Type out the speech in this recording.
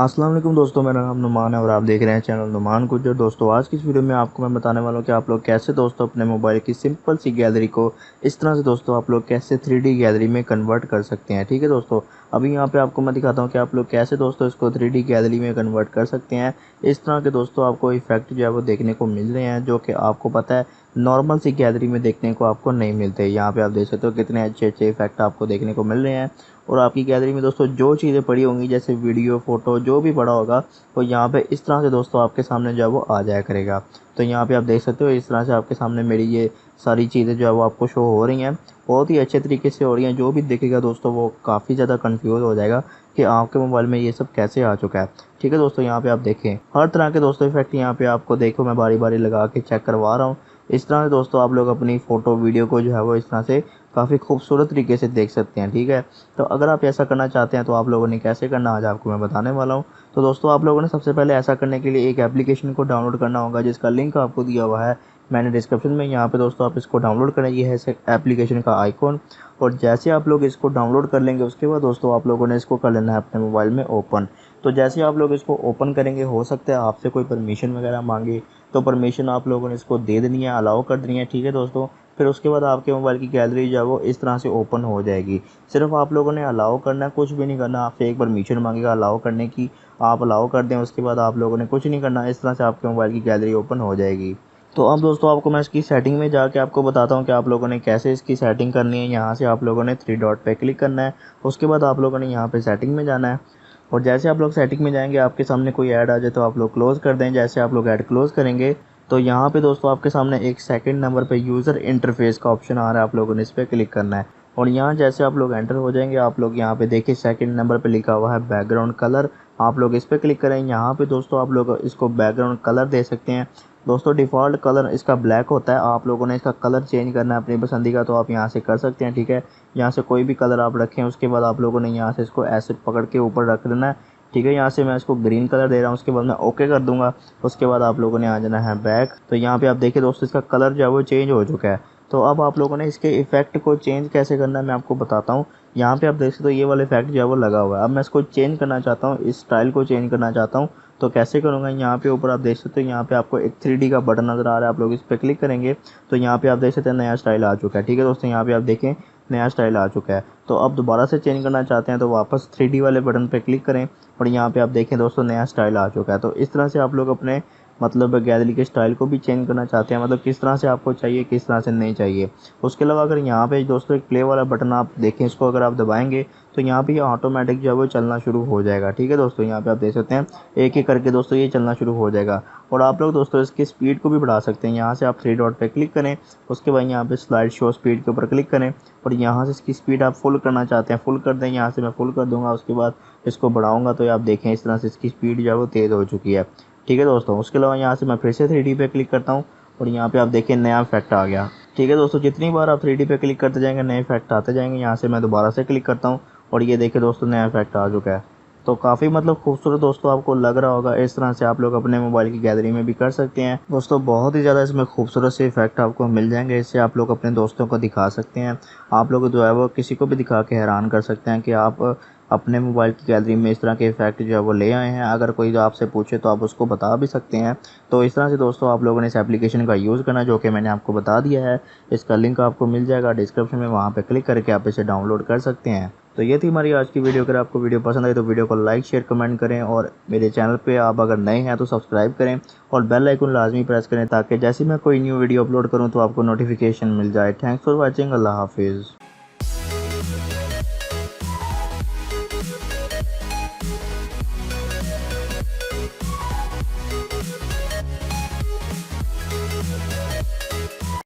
अस्सलाम वालेकुम दोस्तों, मेरा नाम नुमान है और आप देख रहे हैं चैनल नुमान गुज्जर। दोस्तों आज की इस वीडियो में आपको मैं बताने वाला हूं कि आप लोग कैसे दोस्तों अपने मोबाइल की सिंपल सी गैलरी को इस तरह से दोस्तों आप लोग कैसे 3D गैलरी में कन्वर्ट कर सकते हैं। ठीक है दोस्तों, अभी यहाँ पे आपको मैं दिखाता हूँ कि आप लोग कैसे दोस्तों इसको 3D गैलरी में कन्वर्ट कर सकते हैं। इस तरह के दोस्तों आपको इफेक्ट जो है वो देखने को मिल रहे हैं, जो कि आपको पता है नॉर्मल सी गैलरी में देखने को आपको नहीं मिलते। यहाँ पे आप देख सकते हो कितने अच्छे अच्छे इफेक्ट आपको देखने को मिल रहे हैं। और आपकी गैलरी में दोस्तों जो चीज़ें पड़ी होंगी जैसे वीडियो, फ़ोटो जो भी पड़ा होगा तो यहाँ पे इस तरह से दोस्तों आपके सामने जो है वो आ जाया करेगा। तो यहाँ पे आप देख सकते हो इस तरह से आपके सामने मेरी ये सारी चीज़ें जो है वो आपको शो हो रही हैं। बहुत ही अच्छे तरीके से हो रही हैं। जो भी देखेगा दोस्तों वो काफ़ी ज़्यादा कन्फ्यूज़ हो जाएगा कि आपके मोबाइल में ये सब कैसे आ चुका है। ठीक है दोस्तों, यहाँ पे आप देखें हर तरह के दोस्तों इफेक्ट यहाँ पे आपको देखो मैं बारी बारी लगा के चेक करवा रहा हूँ। इस तरह से दोस्तों आप लोग अपनी फ़ोटो वीडियो को जो है वो इस तरह से काफ़ी खूबसूरत तरीके से देख सकते हैं। ठीक है, तो अगर आप ऐसा करना चाहते हैं तो आप लोगों ने कैसे करना आज आपको मैं बताने वाला हूँ। तो दोस्तों आप लोगों ने सबसे पहले ऐसा करने के लिए एक एप्लीकेशन को डाउनलोड करना होगा जिसका लिंक आपको दिया हुआ है मैंने डिस्क्रिप्शन में। यहाँ पे दोस्तों आप इसको डाउनलोड करें, ये है एप्लीकेशन का आइकॉन। और जैसे आप लोग इसको डाउनलोड कर लेंगे उसके बाद दोस्तों आप लोगों ने इसको कर लेना है अपने मोबाइल में ओपन। तो जैसे आप लोग इसको ओपन करेंगे हो सकता है आपसे कोई परमिशन वगैरह मांगे, तो परमिशन आप लोगों ने इसको दे देनी है, अलाउ कर देनी है। ठीक है दोस्तों, फिर उसके बाद आपके मोबाइल की गैलरी जो है वो इस तरह से ओपन हो जाएगी। सिर्फ आप लोगों ने अलाउ करना है, कुछ भी नहीं करना। आपसे एक परमिशन मांगेगा अलाउ करने की, आप अलाउ कर दें, उसके बाद आप लोगों ने कुछ नहीं करना। इस तरह से आपके मोबाइल की गैलरी ओपन हो जाएगी। तो अब दोस्तों आपको मैं इसकी सेटिंग में जाके आपको बताता हूँ कि आप लोगों ने कैसे इसकी सेटिंग करनी है। यहाँ से आप लोगों ने थ्री डॉट पे क्लिक करना है, उसके बाद आप लोगों ने यहाँ पे सेटिंग में जाना है। और जैसे आप लोग सेटिंग में जाएंगे आपके सामने कोई ऐड आ जाए तो आप लोग क्लोज़ कर दें। जैसे आप लोग ऐड क्लोज़ करेंगे तो यहाँ पे दोस्तों आपके सामने एक सेकंड नंबर पे यूज़र इंटरफेस का ऑप्शन आ रहा है, आप लोगों ने इस पर क्लिक करना है। और यहाँ जैसे आप लोग एंटर हो जाएंगे आप लोग यहाँ पे देखिए सेकंड नंबर पे लिखा हुआ है बैकग्राउंड कलर, आप लोग इस पर क्लिक करें। यहाँ पे दोस्तों आप लोग इसको बैकग्राउंड कलर दे सकते हैं। दोस्तों डिफ़ॉल्ट कलर इसका ब्लैक होता है, आप लोगों ने इसका कलर चेंज करना है अपनी पसंदी का, तो आप यहाँ से कर सकते हैं। ठीक है, यहाँ से कोई भी कलर आप रखें, उसके बाद आप लोगों ने यहाँ से इसको ऐसे पकड़ के ऊपर रख देना है। ठीक है, यहाँ से मैं इसको ग्रीन कलर दे रहा हूँ, उसके बाद मैं ओके कर दूंगा। उसके बाद आप लोगों ने आ जाना है बैक। तो यहाँ पे आप देखिए दोस्तों इसका कलर जो है वो चेंज हो चुका है। तो अब आप लोगों ने इसके इफेक्ट को चेंज कैसे करना है मैं आपको बताता हूँ। यहाँ पे आप देख सकते हो ये वाला इफेक्ट जो है वो लगा हुआ है। अब मैं इसको चेंज करना चाहता हूँ, इस स्टाइल को चेंज करना चाहता हूँ, तो कैसे करूँगा। यहाँ पे ऊपर आप देख सकते हो यहाँ पे आपको एक 3D का बटन नज़र आ रहा है, आप लोग इस पर क्लिक करेंगे तो यहाँ पे आप देख सकते हैं नया स्टाइल आ चुका है। ठीक है दोस्तों, यहाँ पे आप देखें नया स्टाइल आ चुका है। तो अब दोबारा से चेंज करना चाहते हैं तो वापस 3D वाले बटन पे क्लिक करें और यहाँ पे आप देखें दोस्तों नया स्टाइल आ चुका है। तो इस तरह से आप लोग अपने मतलब गैलरी के स्टाइल को भी चेंज करना चाहते हैं, मतलब किस तरह से आपको चाहिए किस तरह से नहीं चाहिए। उसके अलावा अगर यहाँ पे दोस्तों एक प्ले वाला बटन आप देखें, इसको अगर आप दबाएंगे तो यहाँ पे ये ऑटोमेटिक जो है वो चलना शुरू हो जाएगा। ठीक है दोस्तों, यहाँ पे आप देख सकते हैं एक एक करके दोस्तों ये चलना शुरू हो जाएगा। और आप लोग दोस्तों इसकी स्पीड को भी बढ़ा सकते हैं। यहाँ से आप थ्री डॉट पे क्लिक करें, उसके बाद यहाँ पे स्लाइड शो स्पीड के ऊपर क्लिक करें और यहाँ से इसकी स्पीड आप फुल करना चाहते हैं फुल कर दें। यहाँ से मैं फुल कर दूंगा, उसके बाद इसको बढ़ाऊंगा तो आप देखें इस तरह से इसकी स्पीड जो है वो तेज़ हो चुकी है। ठीक है दोस्तों, उसके अलावा यहाँ से मैं फिर से 3D पे क्लिक करता हूँ और यहाँ पे आप देखें नया इफेक्ट आ गया। ठीक है दोस्तों, जितनी बार आप 3D पे क्लिक करते जाएंगे नए इफेक्ट आते जाएंगे। यहाँ से मैं दोबारा से क्लिक करता हूँ और ये देखिए दोस्तों नया इफेक्ट आ चुका है। तो काफ़ी मतलब खूबसूरत दोस्तों आपको लग रहा होगा। इस तरह से आप लोग अपने मोबाइल की गैलरी में भी कर सकते हैं दोस्तों। बहुत ही ज़्यादा इसमें खूबसूरत से इफेक्ट आपको मिल जाएंगे। इससे आप लोग अपने दोस्तों को दिखा सकते हैं। आप लोग जो है वो किसी को भी दिखा के हैरान कर सकते हैं कि आप अपने मोबाइल की गैलरी में इस तरह के इफेक्ट जो है वो ले आए हैं। अगर कोई जो आपसे पूछे तो आप उसको बता भी सकते हैं। तो इस तरह से दोस्तों आप लोगों ने इस एप्लीकेशन का यूज़ करना जो कि मैंने आपको बता दिया है। इसका लिंक आपको मिल जाएगा डिस्क्रिप्शन में, वहाँ पे क्लिक करके आप इसे डाउनलोड कर सकते हैं। तो ये थी हमारी आज की वीडियो। अगर आपको वीडियो पसंद आई तो वीडियो को लाइक शेयर कमेंट करें और मेरे चैनल पे आप अगर नए हैं तो सब्सक्राइब करें और बेल आइकन लाजमी प्रेस करें ताकि जैसे मैं कोई न्यू वीडियो अपलोड करूं तो आपको नोटिफिकेशन मिल जाए। Thanks for watching. अल्लाह हाफिज़।